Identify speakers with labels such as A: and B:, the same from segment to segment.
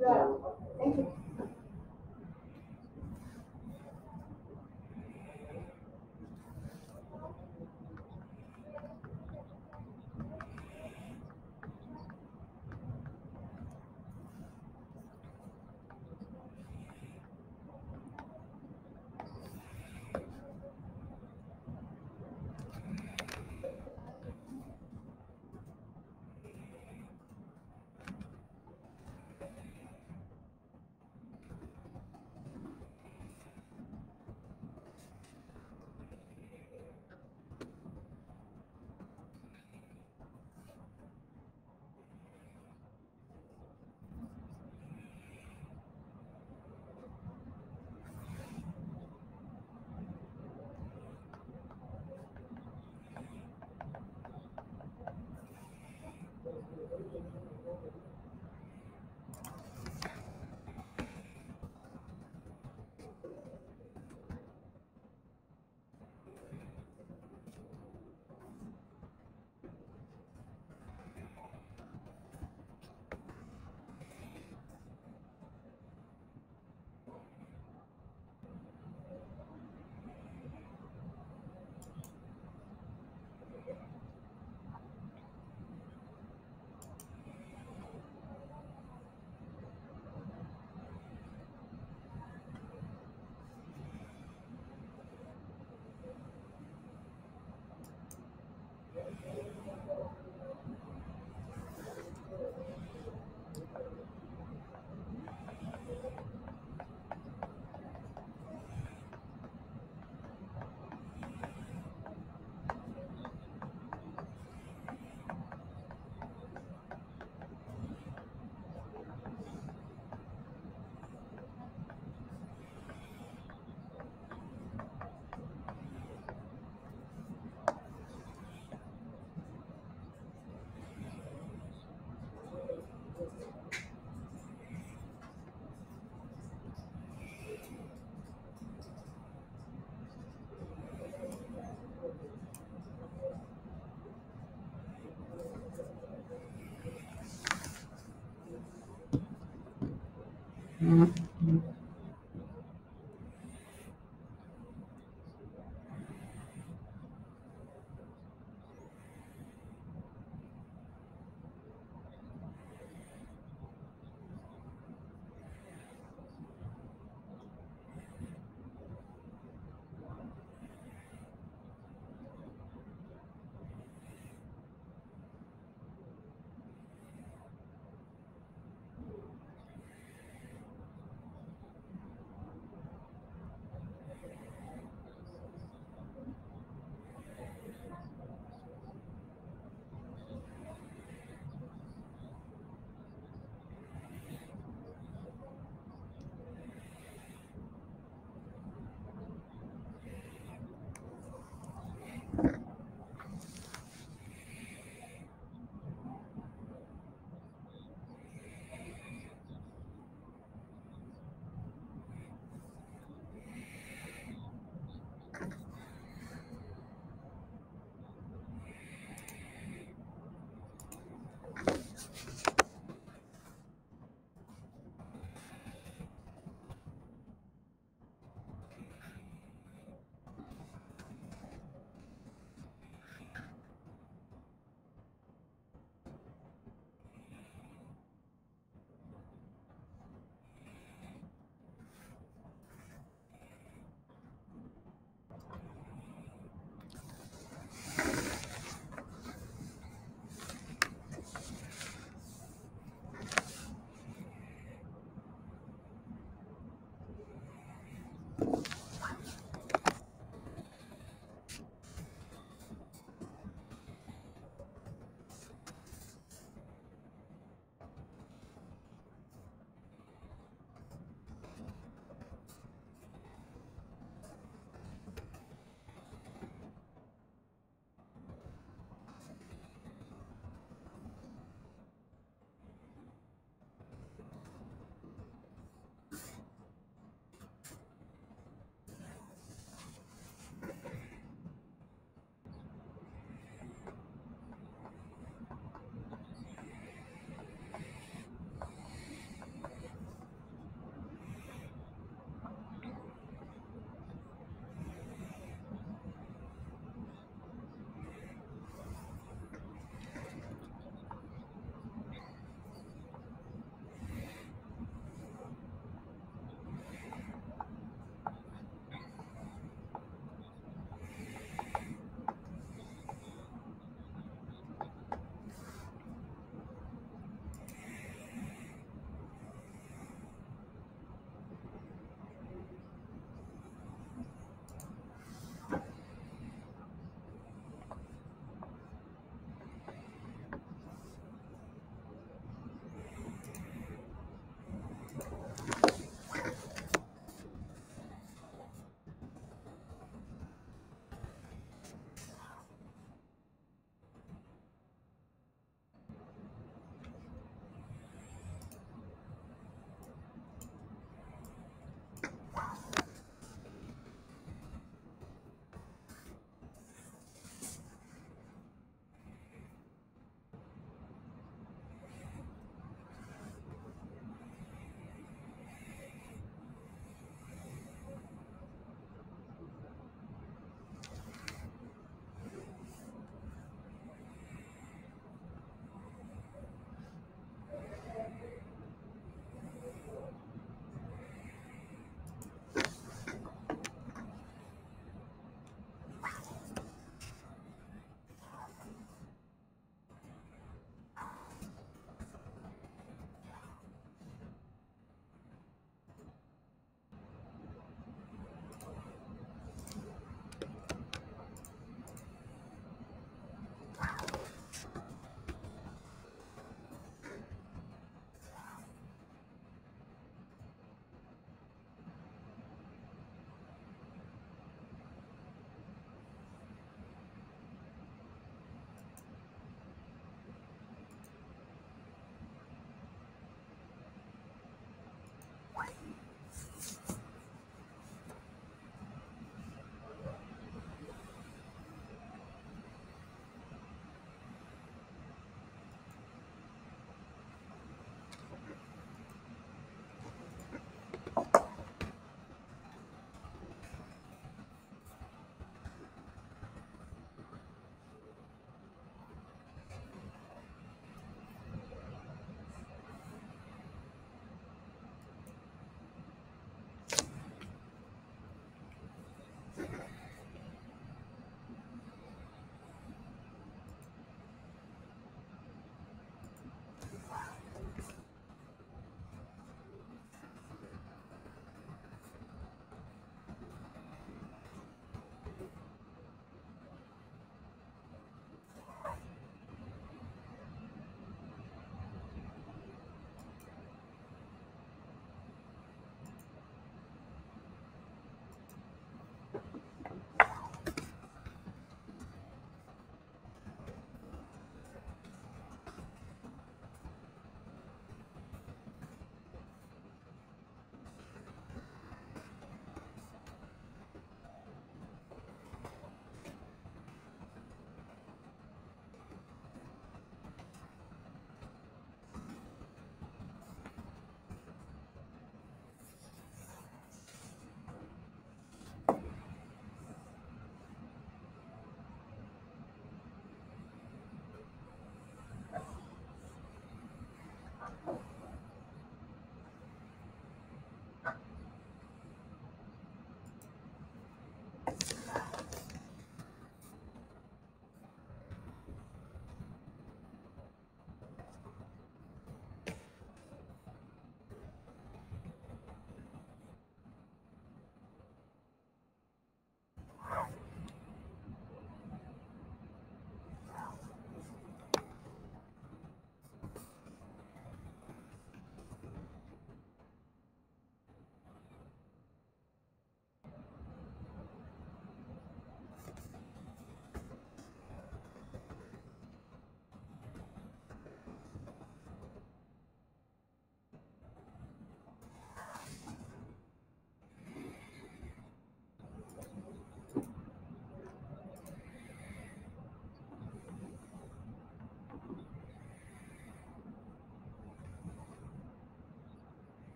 A: Yeah. Thank you.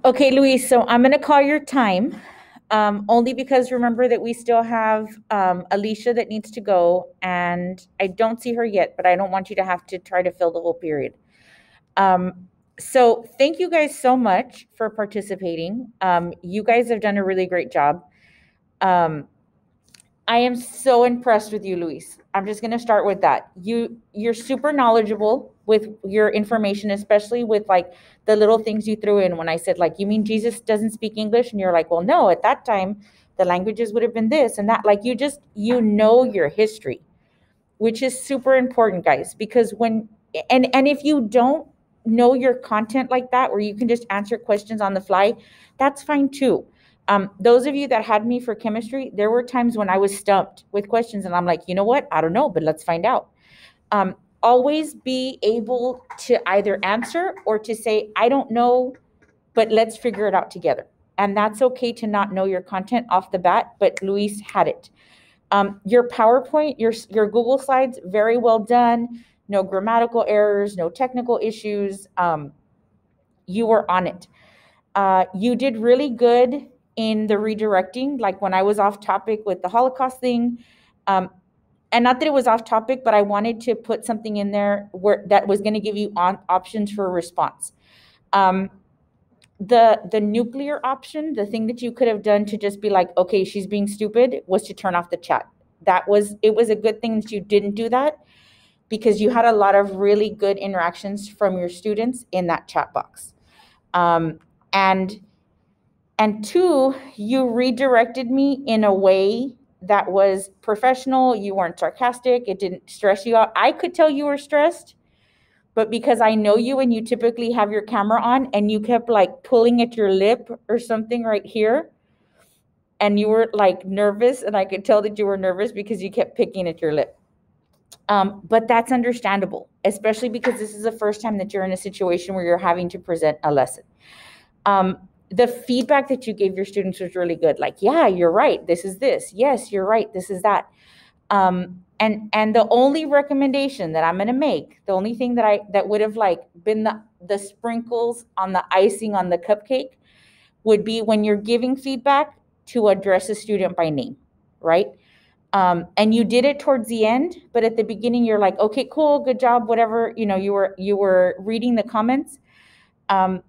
A: Okay, Luis, so I'm going to call your time, only because remember that we still have Alicia that needs to go, and I don't see her yet, but I don't want you to have to try to fill the whole period. So thank you guys so much for participating. You guys have done a really great job. Um, I am so impressed with you, Luis. I'm just going to start with that. You're super knowledgeable with your information, especially with like the little things you threw in when I said like, you mean Jesus doesn't speak English? And you're like, well, no, at that time the languages would have been this and that. Like you know your history, which is super important, guys, because and if you don't know your content like that, where you can just answer questions on the fly, that's fine too. Those of you that had me for chemistry, there were times when I was stumped with questions and I'm like, you know what? I don't know, but let's find out. Um, Always be able to either answer or to say, I don't know, but let's figure it out together. And that's okay to not know your content off the bat, but Luis had it. Your PowerPoint, your Google Slides, very well done. No grammatical errors, no technical issues. You were on it. You did really good in the redirecting, like when I was off topic with the Holocaust thing. Um, and not that it was off topic, but I wanted to put something in there where that was going to give you options for a response. Um, the nuclear option, the thing that you could have done to just be like, okay, she's being stupid, was to turn off the chat. It was a good thing that you didn't do that, because you had a lot of really good interactions from your students in that chat box. Um, and two, you redirected me in a way that was professional. You weren't sarcastic. It didn't stress you out. I could tell you were stressed, but because I know you and you typically have your camera on and you kept like pulling at your lip or something right here, and you were like nervous, and I could tell that you were nervous because you kept picking at your lip. But that's understandable, especially because this is the first time that you're in a situation where you're having to present a lesson. The feedback that you gave your students was really good. Like, yeah, you're right. This is this. Yes, you're right. This is that. And the only recommendation that I'm going to make, the only thing that would have like been the sprinkles on the icing on the cupcake, would be when you're giving feedback to address a student by name, right? And you did it towards the end, but at the beginning you're like, okay, cool, good job, whatever. You were reading the comments. Um,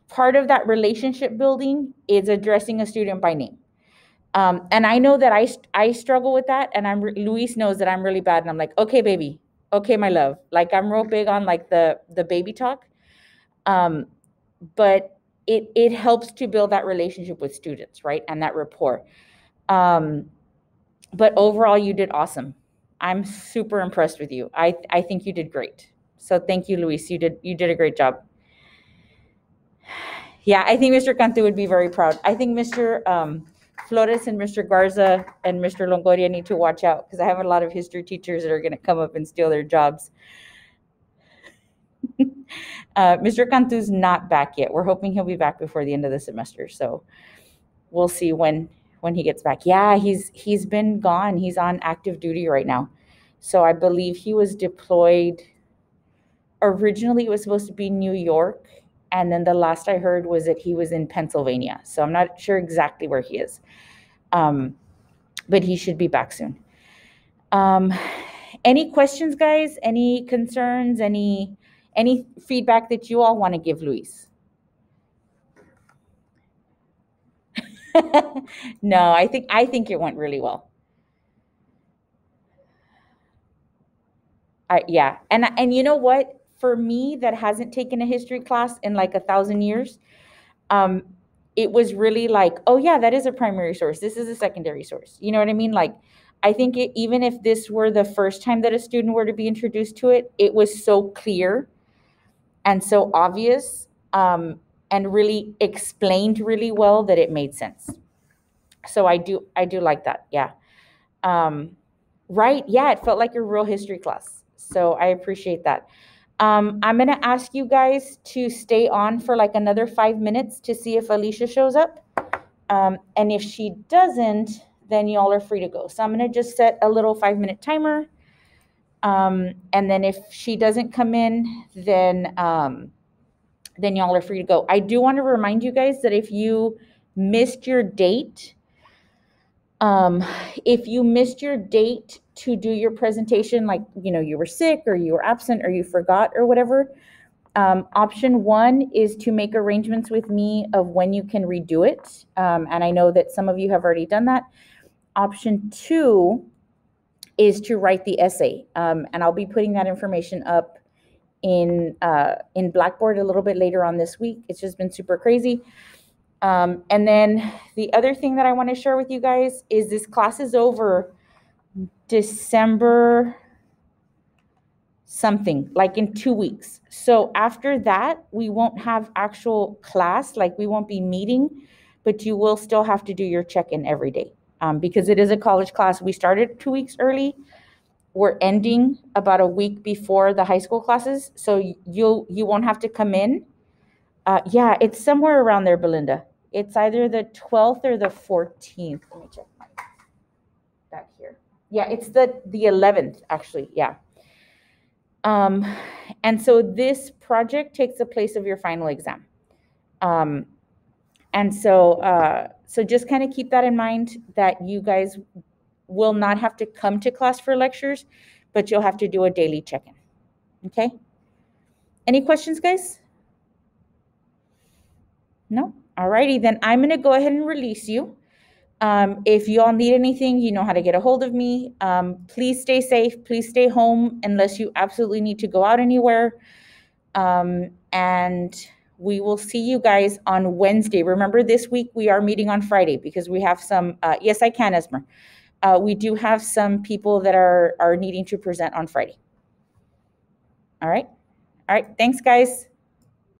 A: Part of that relationship building is addressing a student by name. And I know that I struggle with that, and Luis knows that I'm really bad, and I'm like, okay, baby, okay, my love. Like, I'm real big on like the baby talk, but it helps to build that relationship with students, right, and that rapport. But overall, you did awesome. I'm super impressed with you. I think you did great. So thank you, Luis. You did a great job. Yeah, I think Mr. Cantu would be very proud. I think Mr. Flores and Mr. Garza and Mr. Longoria need to watch out, because I have a lot of history teachers that are going to come up and steal their jobs. Mr. Cantu's not back yet. We're hoping he'll be back before the end of the semester. So we'll see when he gets back. Yeah, he's been gone. He's on active duty right now. So I believe he was deployed. Originally, it was supposed to be New York, and then the last I heard was that he was in Pennsylvania. So I'm not sure exactly where he is. But he should be back soon. Any questions, guys? Any concerns? Any feedback that you all want to give Luis? No, I think it went really well. Yeah, and you know what? For me, that hasn't taken a history class in like 1,000 years, it was really like, oh yeah, that is a primary source. This is a secondary source. You know what I mean? Like, I think even if this were the first time that a student were to be introduced to it, it was so clear and so obvious, and really explained really well that it made sense. So I do like that. Yeah. Right. Yeah, it felt like a real history class. So I appreciate that. I'm going to ask you guys to stay on for like another 5 minutes to see if Alicia shows up. And if she doesn't, then y'all are free to go. So I'm going to just set a little 5-minute timer. And then if she doesn't come in, then then y'all are free to go. I do want to remind you guys that if you missed your date, to do your presentation, like, you were sick or you were absent or you forgot or whatever, option one is to make arrangements with me of when you can redo it. And I know that some of you have already done that. Option two is to write the essay. And I'll be putting that information up in Blackboard a little bit later on this week. It's just been super crazy. And then the other thing that I want to share with you guys is this class is over December something, like in 2 weeks. So after that, we won't have actual class, like we won't be meeting, but you will still have to do your check-in every day, because it is a college class. We started 2 weeks early. We're ending about a week before the high school classes, so you won't have to come in. Yeah, it's somewhere around there, Belinda. It's either the 12th or the 14th. Let me check back here. Yeah, it's the 11th, actually. Yeah. And so this project takes the place of your final exam. And so just kind of keep that in mind, that you guys will not have to come to class for lectures, but you'll have to do a daily check-in. Okay? Any questions, guys? No? All righty, then I'm going to go ahead and release you. If you all need anything, you know how to get a hold of me. Please stay safe. Please stay home unless you absolutely need to go out anywhere. And we will see you guys on Wednesday. Remember, this week we are meeting on Friday because we have some, yes, I can, Esmer. We do have some people that are needing to present on Friday. All right. All right. Thanks, guys.